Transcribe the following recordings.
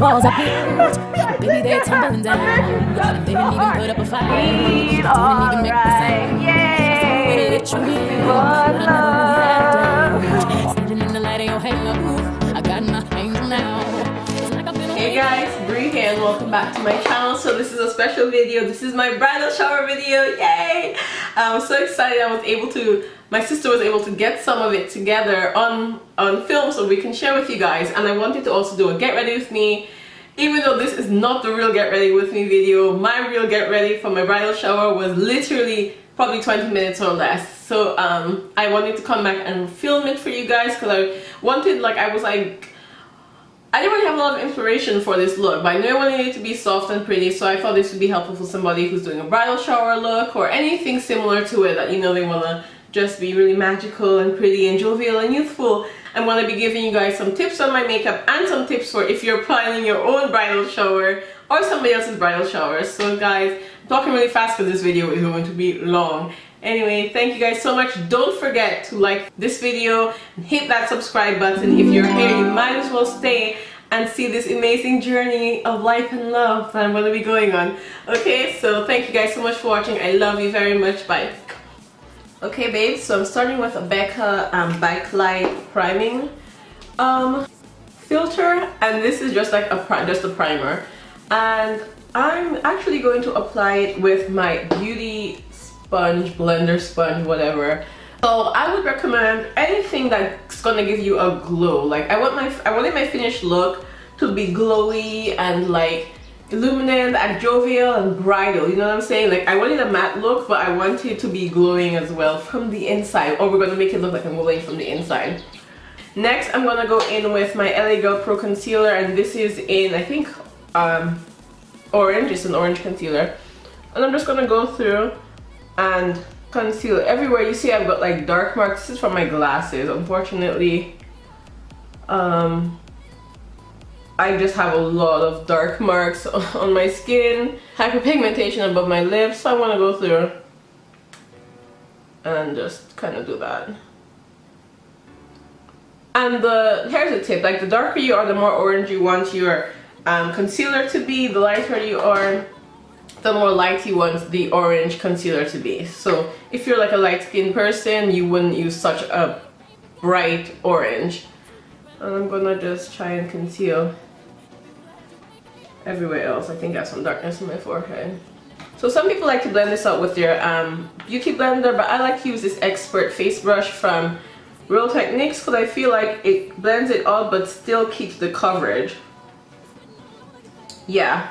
walls are built, baby, they're tumbling down. And they didn't even put up a fight. Didn't even make the sound. I let you in, but I never reacted. Standing in the light of your halo, I got my angel now. Hey guys, Bree here and welcome back to my channel. So this is a special video. This is my bridal shower video. Yay! I was so excited. My sister was able to get some of it together on film so we can share with you guys. And I wanted to also do a get ready with me. Even though this is not the real get ready with me video, my real get ready for my bridal shower was literally probably 20 minutes or less. So I wanted to come back and film it for you guys because I didn't really have a lot of inspiration for this look, but I knew I wanted it to be soft and pretty, so I thought this would be helpful for somebody who's doing a bridal shower look or anything similar to it that you know they want to just be really magical and pretty and jovial and youthful. I'm going to be giving you guys some tips on my makeup and some tips for if you're planning your own bridal shower or somebody else's bridal shower. So guys, I'm talking really fast because this video is going to be long. Anyway, thank you guys so much. Don't forget to like this video and hit that subscribe button. If you're here, you might as well stay and see this amazing journey of life and love that I'm going to be going on. Okay, so thank you guys so much for watching. I love you very much. Bye. Okay, babes, so I'm starting with a BECCA Backlight priming filter, and this is just like a primer. And I'm actually going to apply it with my beauty sponge, blender sponge, whatever. So I would recommend anything that's gonna give you a glow. Like I wanted my finished look to be glowy and like illuminant and jovial and bridal, you know what I'm saying? Like I wanted a matte look, but I want it to be glowing as well from the inside, or we're gonna make it look like I'm glowing from the inside. Next, I'm gonna go in with my LA Girl Pro Concealer, and this is in, I think, orange. It's an orange concealer. And I'm just gonna go through and conceal everywhere. You see I've got like dark marks. This is from my glasses. Unfortunately, I just have a lot of dark marks on my skin, hyperpigmentation above my lips, so I want to go through and just kind of do that. And here's a tip, like the darker you are, the more orange you want your concealer to be. The lighter you are, the more light you want the orange concealer to be. So if you're like a light-skinned person, you wouldn't use such a bright orange. And I'm gonna just try and conceal everywhere else. I think I have some darkness on my forehead. So some people like to blend this out with their beauty blender, but I like to use this Expert face brush from Real Techniques because I feel like it blends it out but still keeps the coverage. Yeah.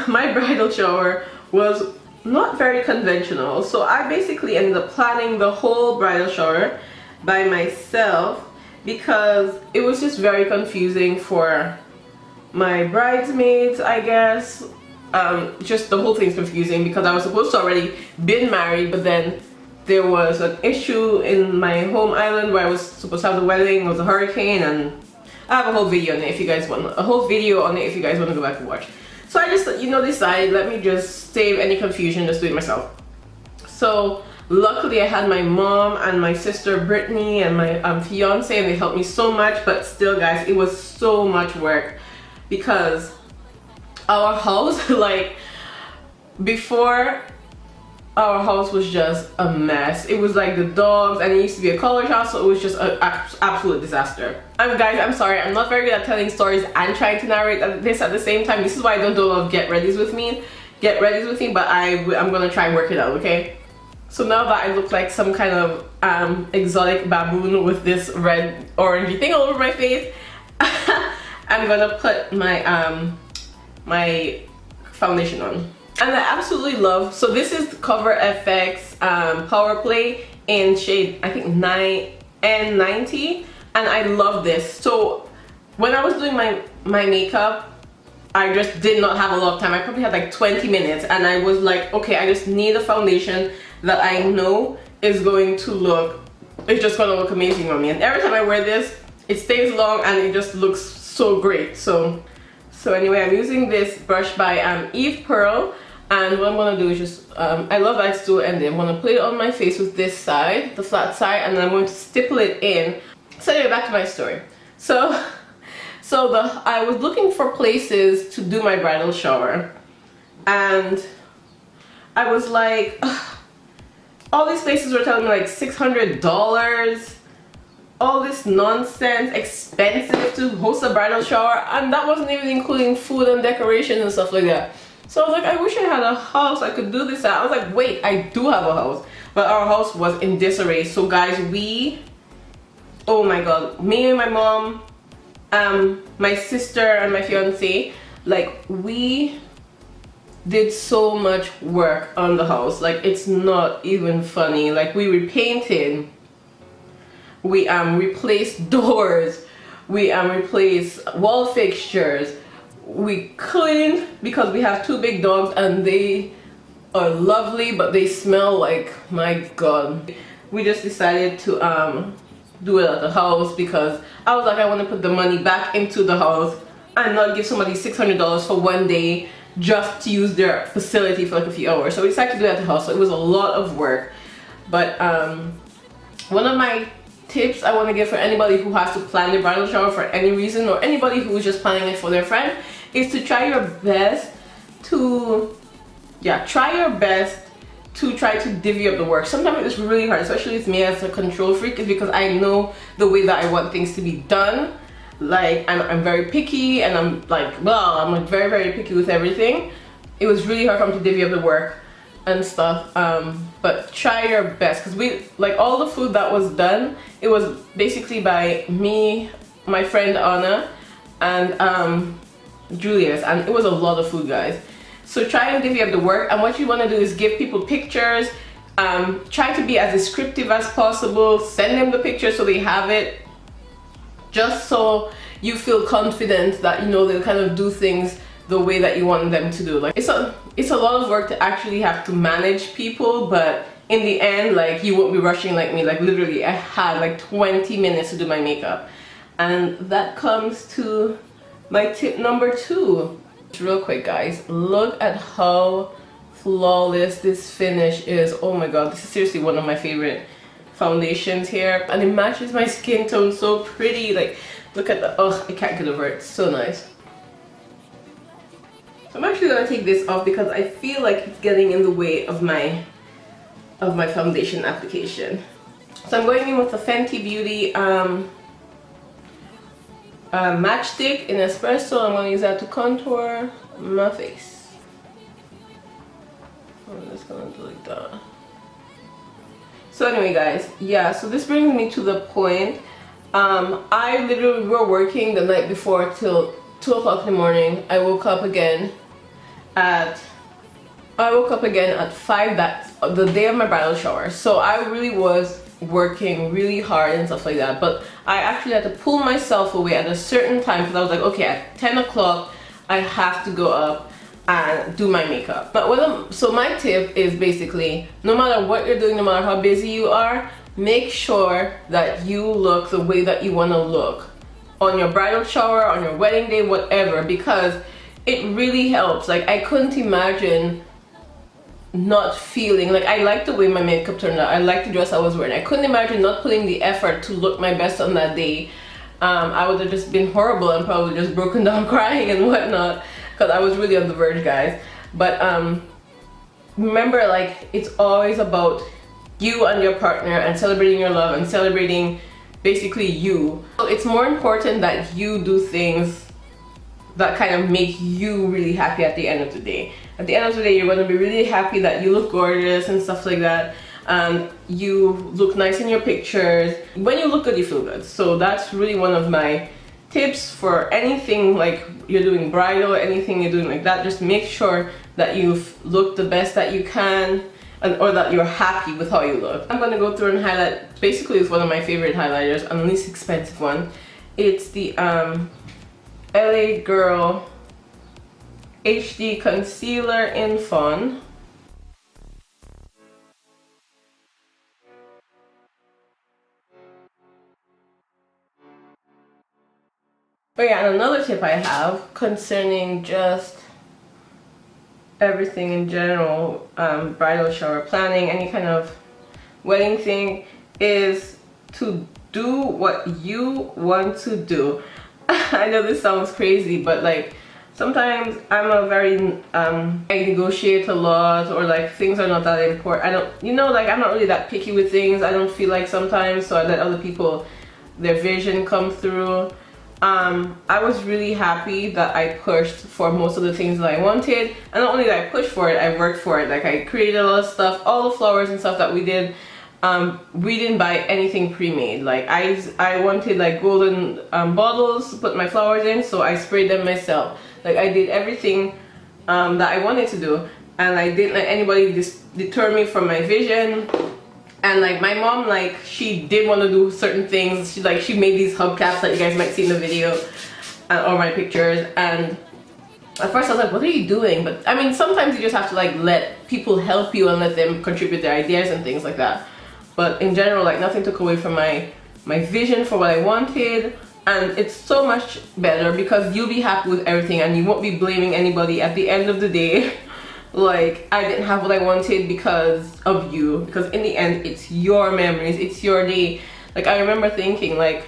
My bridal shower was not very conventional, so I basically ended up planning the whole bridal shower by myself because it was just very confusing for my bridesmaids, I guess. Just the whole thing's confusing because I was supposed to already been married, but then there was an issue in my home island where I was supposed to have the wedding. It was a hurricane, and I have a whole video on it if you guys want to go back and watch. So I just, you know, decided, let me just save any confusion, just do it myself. So luckily I had my mom and my sister Brittany and my fiance, and they helped me so much. But still guys, it was so much work because our house, like before, our house was just a mess. It was like the dogs, and it used to be a college house, so it was just an absolute disaster. Guys, I'm sorry, I'm not very good at telling stories and trying to narrate this at the same time. This is why I don't do a lot of get readies with me, but I'm gonna try and work it out, okay? So now that I look like some kind of exotic baboon with this red orangey thing all over my face, I'm gonna put my my foundation on. And I absolutely love, so this is CoverFX Power Play in shade, I think, N90, and I love this. So when I was doing my makeup, I just did not have a lot of time. I probably had like 20 minutes, and I was like, okay, I just need a foundation that I know is going to look, it's just gonna look amazing on me. And every time I wear this, it stays long and it just looks so great. So anyway, I'm using this brush by Eve Pearl. And what I'm going to do is just, I love Ice Tool, and then I'm going to put it on my face with this side, the flat side, and then I'm going to stipple it in. So anyway, back to my story. So So I was looking for places to do my bridal shower, and I was like, ugh, all these places were telling me like $600, all this nonsense, expensive to host a bridal shower, and that wasn't even including food and decorations and stuff like that. So I was like, I wish I had a house I could do this at. I was like, wait, I do have a house, but our house was in disarray. So guys, oh my god, me and my mom, my sister and my fiance, like, we did so much work on the house. Like, it's not even funny. Like, we repainted, we replaced doors, we replaced wall fixtures, we cleaned, because we have 2 big dogs and they are lovely but they smell like, my god. We just decided to do it at the house because I was like, I want to put the money back into the house and not give somebody $600 for one day just to use their facility for like a few hours. So we decided to do it at the house. So it was a lot of work, but one of my tips I want to give for anybody who has to plan their bridal shower for any reason, or anybody who is just planning it for their friend, is to try your best to try to divvy up the work. Sometimes it's really hard, especially with me as a control freak, is because I know the way that I want things to be done. Like, I'm very picky, and I'm like, well, I'm like very, very picky with everything. It was really hard for me to divvy up the work and stuff, but try your best, because we, like, all the food that was done, it was basically by me, my friend Anna, and Juvias, and it was a lot of food, guys. So try and divvy up the work, and what you want to do is give people pictures, try to be as descriptive as possible, send them the picture so they have it, just so you feel confident that, you know, they'll kind of do things the way that you want them to do. Like, it's a lot of work to actually have to manage people, but in the end, like, you won't be rushing like me. Like, literally, I had like 20 minutes to do my makeup. And that comes to my tip number 2. Real quick, guys, look at how flawless this finish is. Oh my god, this is seriously one of my favorite foundations here, and it matches my skin tone so pretty. Like, look at the, oh, I can't get over it. It's so nice. So I'm actually gonna take this off because I feel like it's getting in the way of my foundation application. So I'm going in with the Fenty Beauty matchstick in Espresso. I'm gonna use that to contour my face. I'm just gonna do like that. So anyway, guys, yeah, so this brings me to the point. I literally were working the night before till 2 o'clock in the morning. I woke up again at 5, that's the day of my bridal shower. So I really was working really hard and stuff like that, but I actually had to pull myself away at a certain time, because I was like, okay, at 10 o'clock I have to go up and do my makeup. But so my tip is basically, no matter what you're doing, no matter how busy you are, make sure that you look the way that you want to look on your bridal shower, on your wedding day, whatever, because it really helps. Like, I couldn't imagine not feeling like, I like the way my makeup turned out, I like the dress I was wearing. I couldn't imagine not putting the effort to look my best on that day. I would have just been horrible and probably just broken down crying and whatnot, because I was really on the verge, guys. But remember, like, it's always about you and your partner, and celebrating your love, and celebrating basically you. So it's more important that you do things that kind of make you really happy at the end of the day. At the end of the day, you're going to be really happy that you look gorgeous and stuff like that, and you look nice in your pictures. When you look good, you feel good. So that's really one of my tips for anything, like you're doing bridal or anything you're doing like that. Just make sure that you've looked the best that you can, or that you're happy with how you look. I'm going to go through and highlight, basically it's one of my favorite highlighters, and the least expensive one. It's the LA Girl HD Concealer in Fawn. But yeah, and another tip I have concerning just everything in general, bridal shower planning, any kind of wedding thing, is to do what you want to do. I know this sounds crazy, but like sometimes I'm a very I negotiate a lot, or like things are not that important. I don't, you know, like I'm not really that picky with things. I don't feel like sometimes, so I let other people, their vision come through. I was really happy that I pushed for most of the things that I wanted, and not only that I pushed for it, I worked for it. Like I created a lot of stuff, all the flowers and stuff that we did. We didn't buy anything pre-made. Like I wanted like golden bottles to put my flowers in, so I sprayed them myself. Like I did everything that I wanted to do, and I didn't let anybody deter me from my vision. And like my mom, like she did want to do certain things. She made these hubcaps that you guys might see in the video or my pictures. And at first I was like, what are you doing? But I mean, sometimes you just have to like let people help you and let them contribute their ideas and things like that. But in general, like nothing took away from my vision for what I wanted. And it's so much better because you'll be happy with everything and you won't be blaming anybody at the end of the day. Like I didn't have what I wanted because of you, because in the end it's your memories, it's your day. Like I remember thinking like,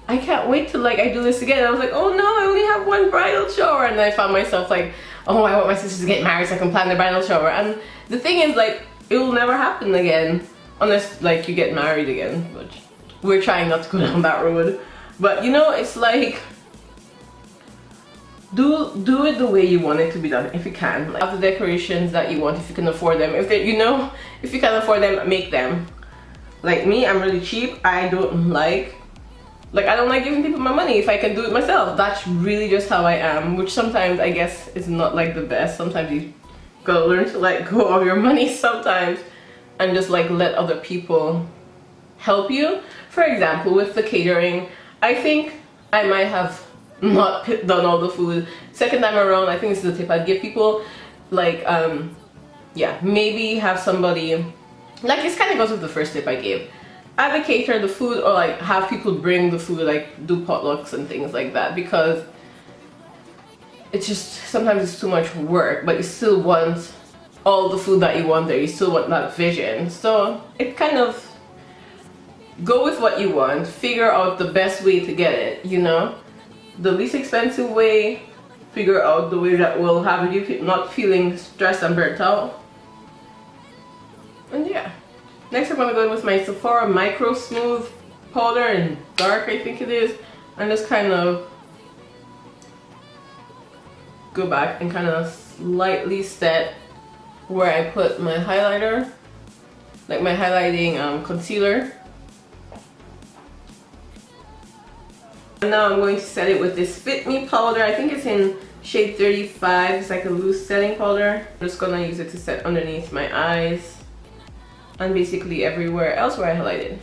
I can't wait till like I do this again. I was like, oh no, I only have one bridal shower. And I found myself like, oh, I want my sisters to get married so I can plan the bridal shower. And the thing is, like, it will never happen again unless like you get married again, which we're trying not to go down that road. But you know, it's like, do it the way you want it to be done if you can. Like, have the decorations that you want if you can afford them. If they, you know, if you can afford them, make them. Like me, I'm really cheap. I don't like giving people my money if I can do it myself. That's really just how I am, which sometimes I guess is not like the best. Sometimes you gotta learn to let go of your money sometimes and just like let other people help you. For example, with the catering, I think I might have not done all the food. Second time around, I think this is a tip I'd give people. Like, yeah, maybe have somebody, like this kind of goes with the first tip I gave. Either cater the food or like have people bring the food, like do potlucks and things like that, because it's just, sometimes it's too much work, but you still want all the food that you want there. You still want that vision. So it kind of, go with what you want, figure out the best way to get it, you know? The least expensive way, figure out the way that will have you not feeling stressed and burnt out. And yeah. Next I'm going to go in with my Sephora MicroSmooth powder in dark, I think it is. And just kind of go back and kind of slightly set where I put my highlighter. Like my highlighting concealer. And now I'm going to set it with this Fit Me powder. I think it's in shade 35. It's like a loose setting powder. I'm just gonna use it to set underneath my eyes and basically everywhere else where I highlighted.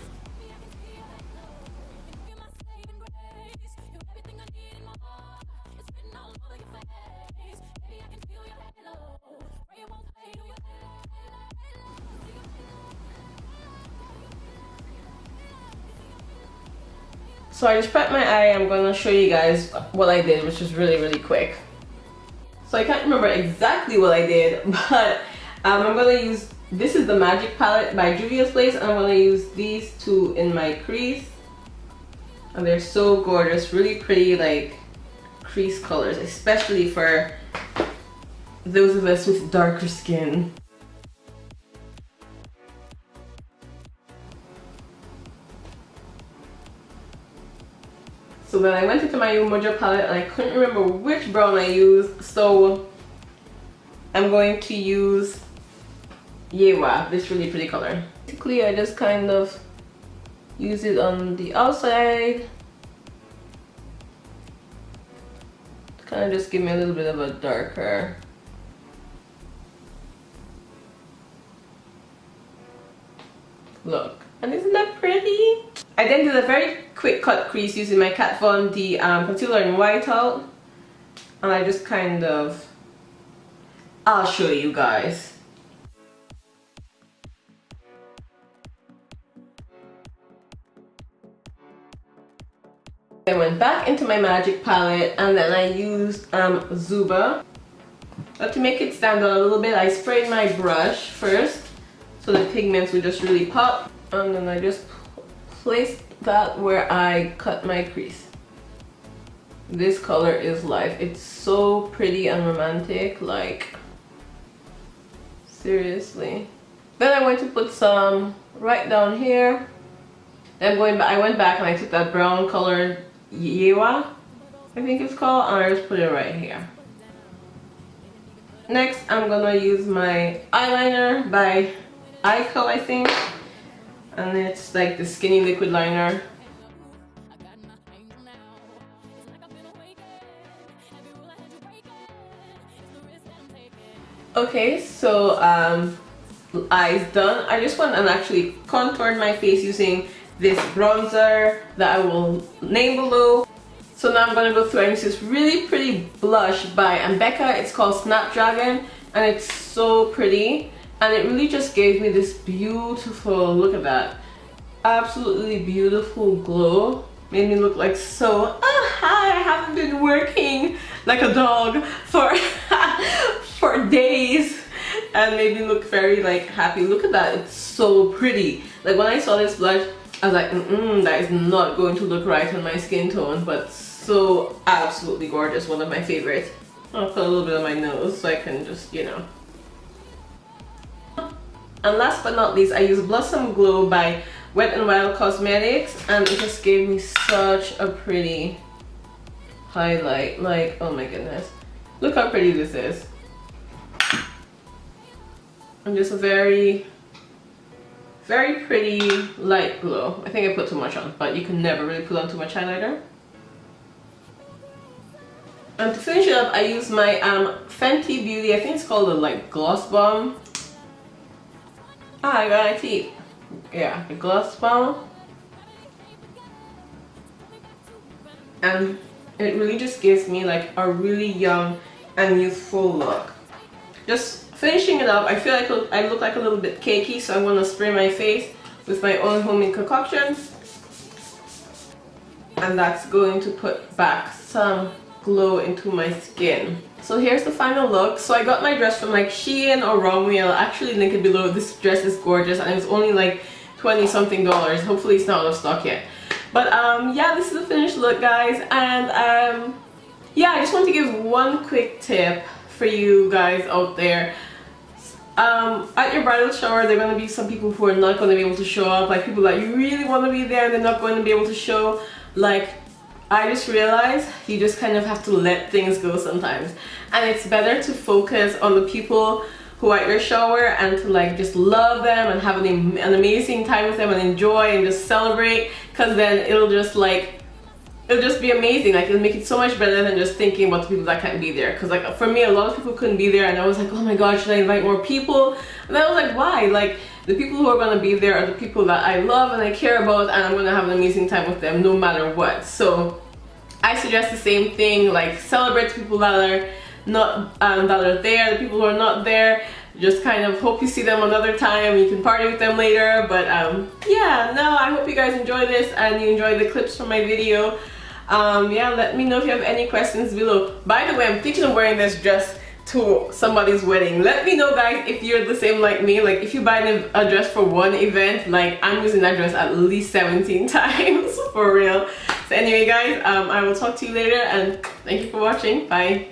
So I just prepped my eye. I'm gonna show you guys what I did, which is really quick. So I can't remember exactly what I did, but I'm gonna use, this is the Magic palette by Juvias Place, and I'm gonna use these two in my crease. And they're so gorgeous, really pretty like crease colors, especially for those of us with darker skin. So then I went into my Yemoja palette and I couldn't remember which brown I used, so I'm going to use Yemoja, this really pretty color. Basically I just kind of use it on the outside to kind of just give me a little bit of a darker look. And isn't that pretty? I then did a very quick cut crease using my Kat Von D concealer in Whiteout. And I just kind of, I'll show you guys. I went back into my Magic palette and then I used Zuba. But to make it stand out a little bit, I sprayed my brush first so the pigments would just really pop. And then I just placed that where I cut my crease. This color is life. It's so pretty and romantic, like seriously. Then I'm going to put some right down here. Then I went back and I took that brown color Yemoja, I think it's called, and I just put it right here. Next, I'm gonna use my eyeliner by Eyeshadow, I think, and it's like the skinny liquid liner. Okay, so eyes done. I just went and actually contoured my face using this bronzer that I will name below. So now I'm gonna go through and use this really pretty blush by BECCA. It's called Snapdragon, and it's so pretty, and it really just gave me this beautiful, look at that, absolutely beautiful glow. Made me look like so, hi, I haven't been working like a dog for for days, and made me look very like happy. Look at that, it's so pretty. Like when I saw this blush, I was like, that is not going to look right on my skin tone, but so absolutely gorgeous. One of my favorites. I'll put a little bit on my nose so I can just, you know. And last but not least, I use Blossom Glow by Wet n Wild Cosmetics, and it just gave me such a pretty highlight. Like, oh my goodness, look how pretty this is. And just a very pretty light glow. I think I put too much on, but you can never really put on too much highlighter. And to finish it up, I use my Fenty Beauty, I think it's called the like Gloss Bomb. I got my teeth. Yeah, the Gloss Bomb. And it really just gives me like a really young and youthful look. Just finishing it up, I feel like I look like a little bit cakey, so I'm going to spray my face with my own homemade concoction. And that's going to put back some glow into my skin. So here's the final look. So I got my dress from like Shein or Romwe. I'll actually link it below. This dress is gorgeous, and it was only like $20 something. Hopefully it's not out of stock yet. But yeah, this is the finished look, guys. And yeah, I just want to give one quick tip for you guys out there. At your bridal shower, there are going to be some people who are not going to be able to show up, like people that you really want to be there and they're not going to be able to show. Like, I just realized you just kind of have to let things go sometimes, and it's better to focus on the people who are at your shower and to like just love them and have an amazing time with them and enjoy and just celebrate, because then it'll just be amazing. Like, it'll make it so much better than just thinking about the people that can't be there. Because like for me, a lot of people couldn't be there, and I was like, oh my god, should I invite more people? And I was like, why? Like, the people who are going to be there are the people that I love and I care about, and I'm going to have an amazing time with them no matter what. So I suggest the same thing. Like, celebrate the people that are not that are there. The people who are not there, just kind of hope you see them another time. You can party with them later. But yeah, no, I hope you guys enjoy this and you enjoy the clips from my video. Yeah, let me know if you have any questions below. By the way, I'm thinking of wearing this dress to somebody's wedding. Let me know, guys, if you're the same like me. Like, if you buy a dress for one event, like I'm using that dress at least 17 times for real. So anyway, guys, I will talk to you later, and thank you for watching. Bye.